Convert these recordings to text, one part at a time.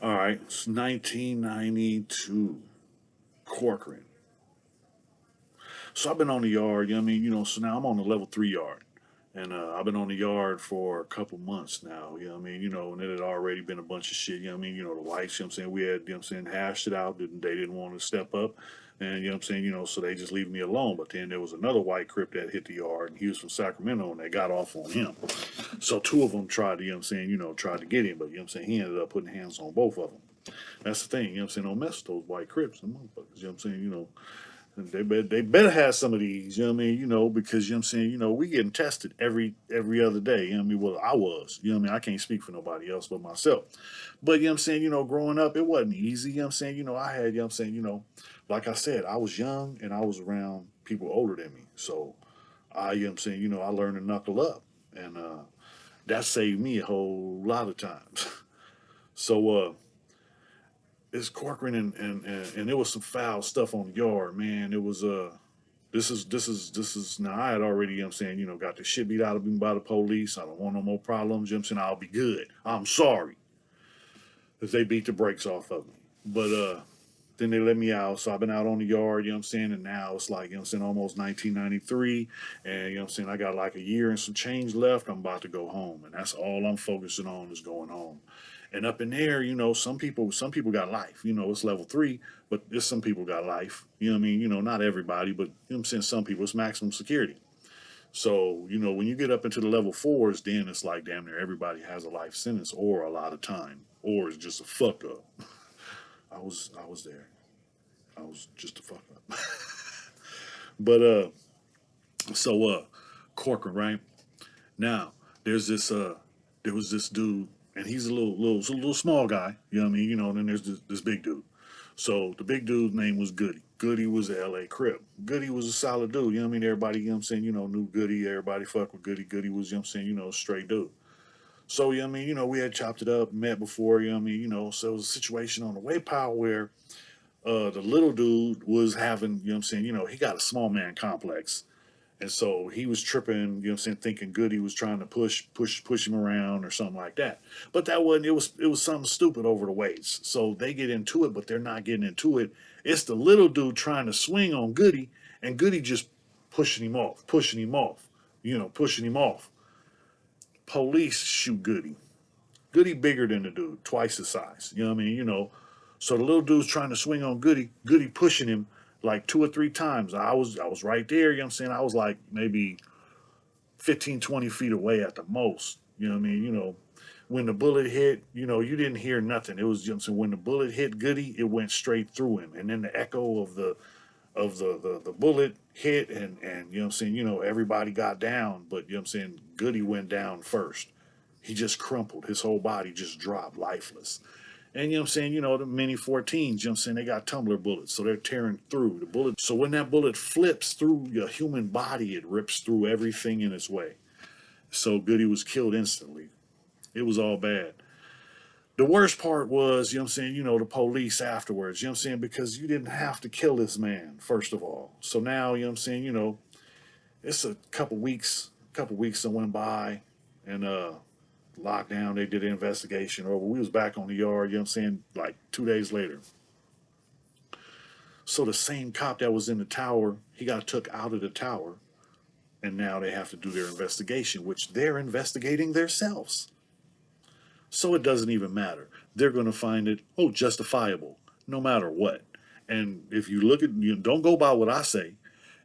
All right, it's 1992, Corcoran. So I've been on the yard, you know what I mean? So now I'm on the level 3 yard. And I've been on the yard for a couple months now, you know what I mean? And it had already been a bunch of shit, you know what I mean? The whites, you know what I'm saying? We had, you know what I'm saying, hashed it out. They didn't want to step up. And, you know what I'm saying, so they just leave me alone. But then there was another whiteCrip that hit the yard, and he was from Sacramento, and they got off on him. So two of them tried to, you know what I'm saying, tried to get him, but, you know what I'm saying, he ended up putting hands on both of them. That's the thing, you know what I'm saying? Don't mess with those white Crips, them motherfuckers, you know what I'm saying? They better have some of these, you know what I mean? Because you know what I'm saying, we getting tested every other day. You know what I mean? Well, I was, you know what I mean? I can't speak for nobody else but myself. But you know what I'm saying, growing up it wasn't easy, you know what I'm saying? I had, you know what I'm saying, like I said, I was young and I was around people older than me. So you know what I'm saying, I learned to knuckle up. And that saved me a whole lot of times. So it's Corcoran and there was some foul stuff on the yard, man. It was this is now I had already, you know what I'm saying, got the shit beat out of me by the police. I don't want no more problems, you know what I'm saying? I'll be good. I'm sorry if they beat the brakes off of me. But then they let me out. So I've been out on the yard, you know what I'm saying? And now it's like, you know what I'm saying, almost 1993. And, you know what I'm saying, I got like a year and some change left. I'm about to go home. And that's all I'm focusing on is going home. And up in there, some people got life. It's level 3, but there's some people got life. You know what I mean? Not everybody, but you know what I'm saying, some people, it's maximum security. So, when you get up into the level 4s, then it's like damn near everybody has a life sentence or a lot of time. Or it's just a fuck up. I was there. I was just a fuck up. But Corcoran, right? Now, there's this there was this dude, and he's a little small guy, you know what I mean? And then there's this big dude. So the big dude's name was Goodie. Goodie was a LA Crip. Goodie was a solid dude, you know what I mean? Everybody, you know what I'm saying, knew Goodie, everybody fucked with Goodie. Goodie was, you know what I'm saying, straight dude. So, you know what I mean, we had chopped it up, met before, you know what I mean, so it was a situation on the way power where the little dude was having, you know what I'm saying, he got a small man complex. And so he was tripping, you know what I'm saying, thinking Goody was trying to push him around or something like that. But that wasn't, it was something stupid over the weights. So they get into it, but they're not getting into it. It's the little dude trying to swing on Goody, and Goody just pushing him off. Police shoot Goody. Goody bigger than the dude, twice the size. You know what I mean? So the little dude's trying to swing on Goody. Goody pushing him like 2 or 3 times. I was right there. You know what I'm saying? I was like maybe 15, 20 feet away at the most. You know what I mean? When the bullet hit, you didn't hear nothing. It was, you know what I'm saying, when the bullet hit Goody, it went straight through him. And then the echo of the bullet hit and you know what I'm saying, everybody got down, but you know what I'm saying, Goody went down first. He just crumpled. His whole body just dropped lifeless. And you know what I'm saying, the mini 14s, you know what I'm saying, they got tumbler bullets, so they're tearing through the bullet. So when that bullet flips through your human body, it rips through everything in its way. So Goody was killed instantly. It was all bad. The worst part was, you know what I'm saying, the police afterwards, you know what I'm saying, because you didn't have to kill this man, first of all. So now, you know what I'm saying, it's a couple weeks that went by, and lockdown, they did an investigation over. We was back on the yard, you know what I'm saying, like 2 days later. So the same cop that was in the tower, he got took out of the tower, and now they have to do their investigation, which they're investigating themselves. So it doesn't even matter. They're going to find it, justifiable, no matter what. And if you look at, don't go by what I say.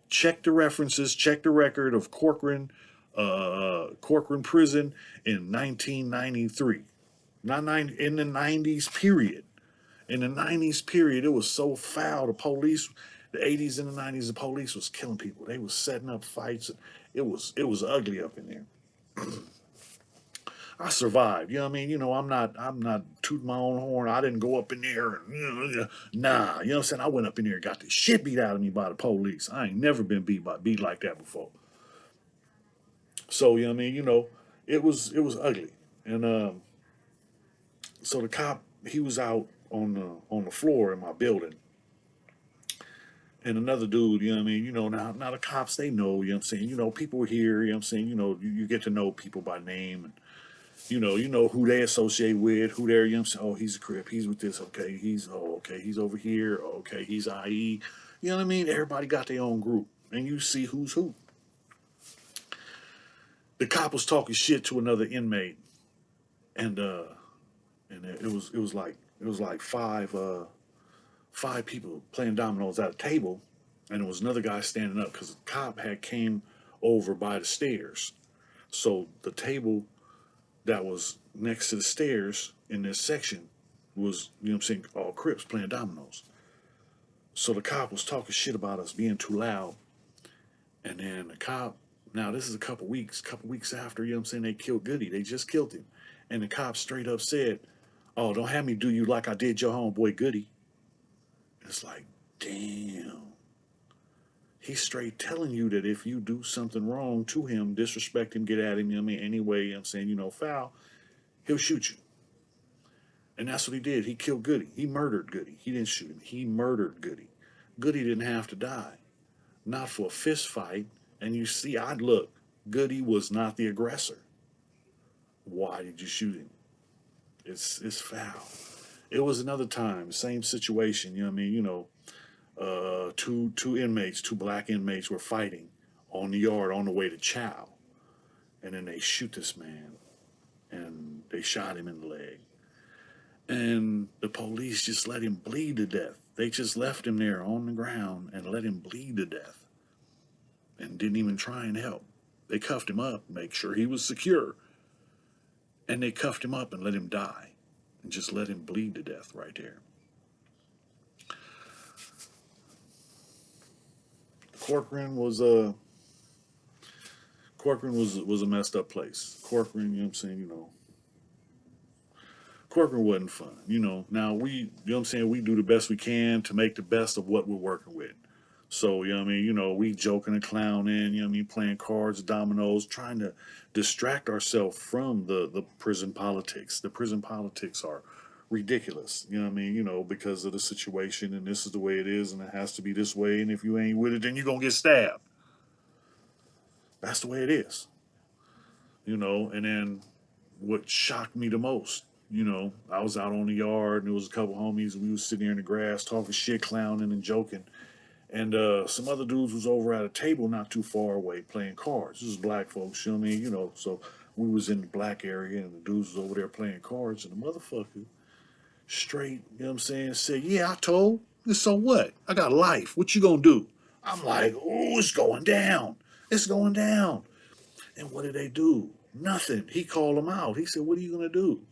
Check the references, check the record of Corcoran Prison in 1993. Not in the 90s period. In the 90s period, it was so foul. The 80s and the 90s, the police was killing people. They was setting up fights. It was ugly up in there. I survived. You know what I mean? I'm not tooting my own horn. I didn't go up in there and nah. You know what I'm saying? I went up in there and got the shit beat out of me by the police. I ain't never been beat like that before. So you know what I mean? It was ugly. And so the cop, he was out on the floor in my building, and another dude, you know what I mean? Now the cops, they know, you know what I'm saying? People here, you know what I'm saying? You get to know people by name. You know who they associate with, who they're, you know what I'm saying? Oh, he's a Crip, he's with this, okay, okay, he's over here, okay, he's IE. You know what I mean? Everybody got their own group, and you see who's who. The cop was talking shit to another inmate, and it was like five people playing dominoes at a table, and there was another guy standing up because the cop had came over by the stairs. So the table that was next to the stairs in this section was, you know what I'm saying, all Crips playing dominoes. So the cop was talking shit about us being too loud. And then the cop, now this is a couple weeks after, you know what I'm saying, they killed Goodie. They just killed him. And the cop straight up said, oh, don't have me do you like I did your homeboy Goodie. It's like, damn. He's straight telling you that if you do something wrong to him, disrespect him, get at him, you know what I mean, anyway, you know what I'm saying, you know, foul, he'll shoot you. And that's what he did. He killed Goodie. He murdered Goodie. He didn't shoot him. He murdered Goodie. Goodie didn't have to die. Not for a fist fight. And you see, I'd look, Goodie was not the aggressor. Why did you shoot him? It's foul. It was another time, same situation, you know what I mean? You know, two inmates, two black inmates were fighting on the yard on the way to chow. And then they shoot this man and they shot him in the leg. And the police just let him bleed to death. They just left him there on the ground and let him bleed to death and didn't even try and help. They cuffed him up, make sure he was secure, and they cuffed him up and let him die and just let him bleed to death right there. Corcoran was a messed up place. Corcoran, you know what I'm saying, you know, Corcoran wasn't fun. You know, now you know what I'm saying, we do the best we can to make the best of what we're working with. So, you know what I mean, you know, we joking and clowning, you know what I mean, playing cards, dominoes, trying to distract ourselves from the prison politics. The prison politics are ridiculous, you know what I mean, you know, because of the situation and this is the way it is and it has to be this way and if you ain't with it then you're going to get stabbed. That's the way it is, you know, and then what shocked me the most, you know, I was out on the yard and there was a couple homies and we was sitting there in the grass talking shit, clowning and joking. And some other dudes was over at a table not too far away playing cards. This is black folks, you know what I mean? You know, so we was in the black area and the dudes was over there playing cards and the motherfucker straight, you know what I'm saying, said, yeah, I told. So what? I got life. What you gonna do? I'm like, oh, it's going down. It's going down. And what did they do? Nothing. He called them out. He said, what are you gonna do?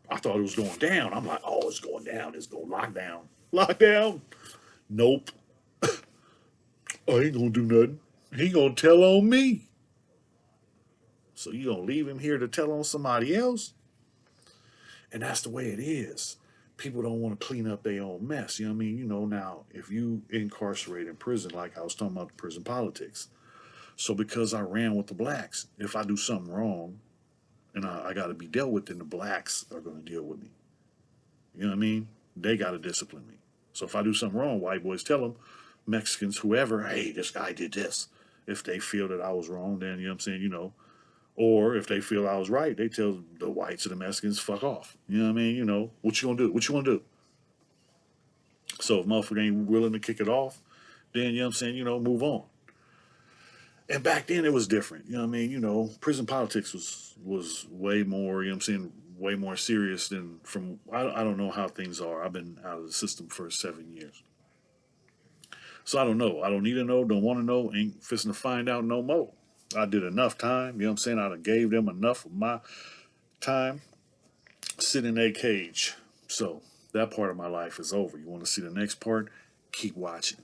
I thought it was going down. I'm like, oh, it's going down. It's going lockdown. Lockdown? Nope. I ain't gonna do nothing. He gonna tell on me. So you gonna leave him here to tell on somebody else? And that's the way it is. People don't want to clean up their own mess. You know what I mean? You know, now, if you incarcerate in prison, like I was talking about the prison politics. So because I ran with the blacks, if I do something wrong and I got to be dealt with, then the blacks are going to deal with me. You know what I mean? They got to discipline me. So if I do something wrong, white boys tell them, Mexicans, whoever, hey, this guy did this. If they feel that I was wrong, then, you know what I'm saying, you know, or if they feel I was right, they tell the whites or the Mexicans, fuck off. You know what I mean? You know, what you gonna do? What you gonna do? So if motherfucker ain't willing to kick it off, then, you know what I'm saying, you know, move on. And back then it was different. You know what I mean? You know, prison politics was way more, you know what I'm saying, way more serious than from, I don't know how things are. I've been out of the system for 7 years. So I don't know. I don't need to know, don't want to know, ain't fisting to find out no more. I did enough time, you know what I'm saying? I gave them enough of my time sitting in a cage. So that part of my life is over. You want to see the next part? Keep watching.